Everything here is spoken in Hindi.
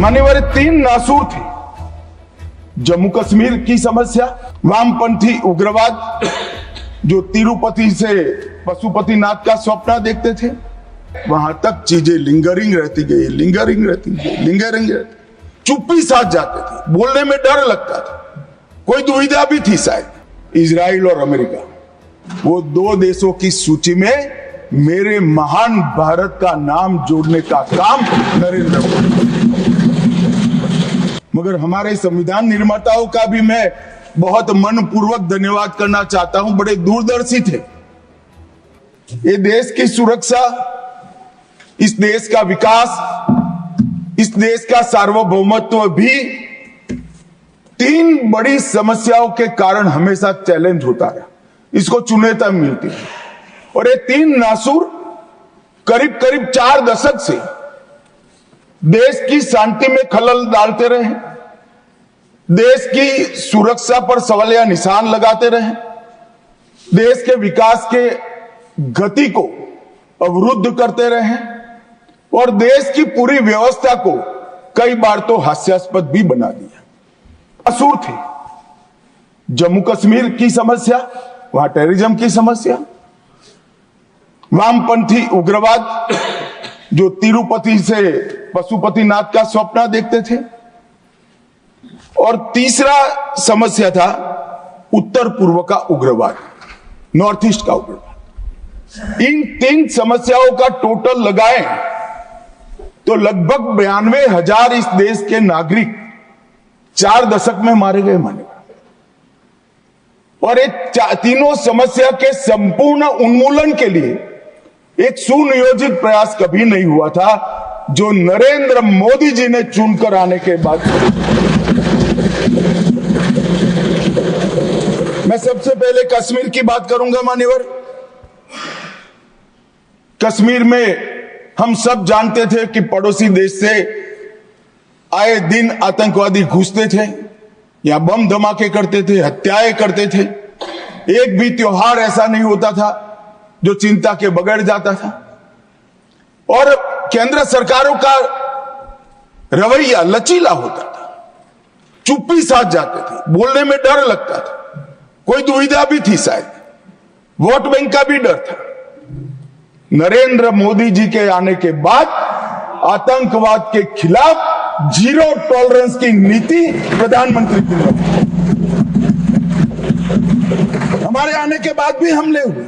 मान्यवर तीन नासूर थे। जम्मू कश्मीर की समस्या, वामपंथी उग्रवाद जो तिरुपति से पशुपतिनाथ का सपना देखते थे, वहां तक चीजें लिंगरिंग रहती गई। चुप्पी साथ जाते थे, बोलने में डर लगता था, कोई दुविधा भी थी शायद। इजराइल और अमेरिका, वो दो देशों की सूची में मेरे महान भारत का नाम जोड़ने का काम नरेंद्र मोदी। मगर हमारे संविधान निर्माताओं का भी मैं बहुत मनपूर्वक धन्यवाद करना चाहता हूं। बड़े दूरदर्शी थे। ये देश की सुरक्षा, इस देश का विकास, इस देश का सार्वभौमत्व भी तीन बड़ी समस्याओं के कारण हमेशा चैलेंज होता रहा, इसको चुनौती मिलती है। और ये तीन नासूर करीब 4 दशक से देश की शांति में खलल डालते रहे, देश की सुरक्षा पर सवालिया निशान लगाते रहे, देश के विकास के गति को अवरुद्ध करते रहे और देश की पूरी व्यवस्था को कई बार तो हास्यास्पद भी बना दिया। नासूर थे। जम्मू कश्मीर की समस्या, वहां टेररिज्म की समस्या, वामपंथी उग्रवाद जो तिरुपति से पशुपतिनाथ का सपना देखते थे, और तीसरा समस्या था उत्तर पूर्व का उग्रवाद, नॉर्थ ईस्ट का उग्रवाद। इन तीन समस्याओं का टोटल लगाएं तो लगभग 92,000 इस देश के नागरिक 4 दशक में मारे गए माने। और ये तीनों समस्या के संपूर्ण उन्मूलन के लिए एक सुनियोजित प्रयास कभी नहीं हुआ था, जो नरेंद्र मोदी जी ने चुनकर आने के बाद। मैं सबसे पहले कश्मीर की बात करूंगा मान्यवर। कश्मीर में हम सब जानते थे कि पड़ोसी देश से आए दिन आतंकवादी घुसते थे, यहां बम धमाके करते थे, हत्याएं करते थे। एक भी त्योहार ऐसा नहीं होता था जो चिंता के बगैर जाता था। और केंद्र सरकारों का रवैया लचीला होता था, चुप्पी साथ जाते थे, बोलने में डर लगता था, कोई दुविधा भी थी शायद, वोट बैंक का भी डर था। नरेंद्र मोदी जी के आने के बाद आतंकवाद के खिलाफ जीरो टॉलरेंस की नीति प्रधानमंत्री की, हमारे आने के बाद भी हमले हुए।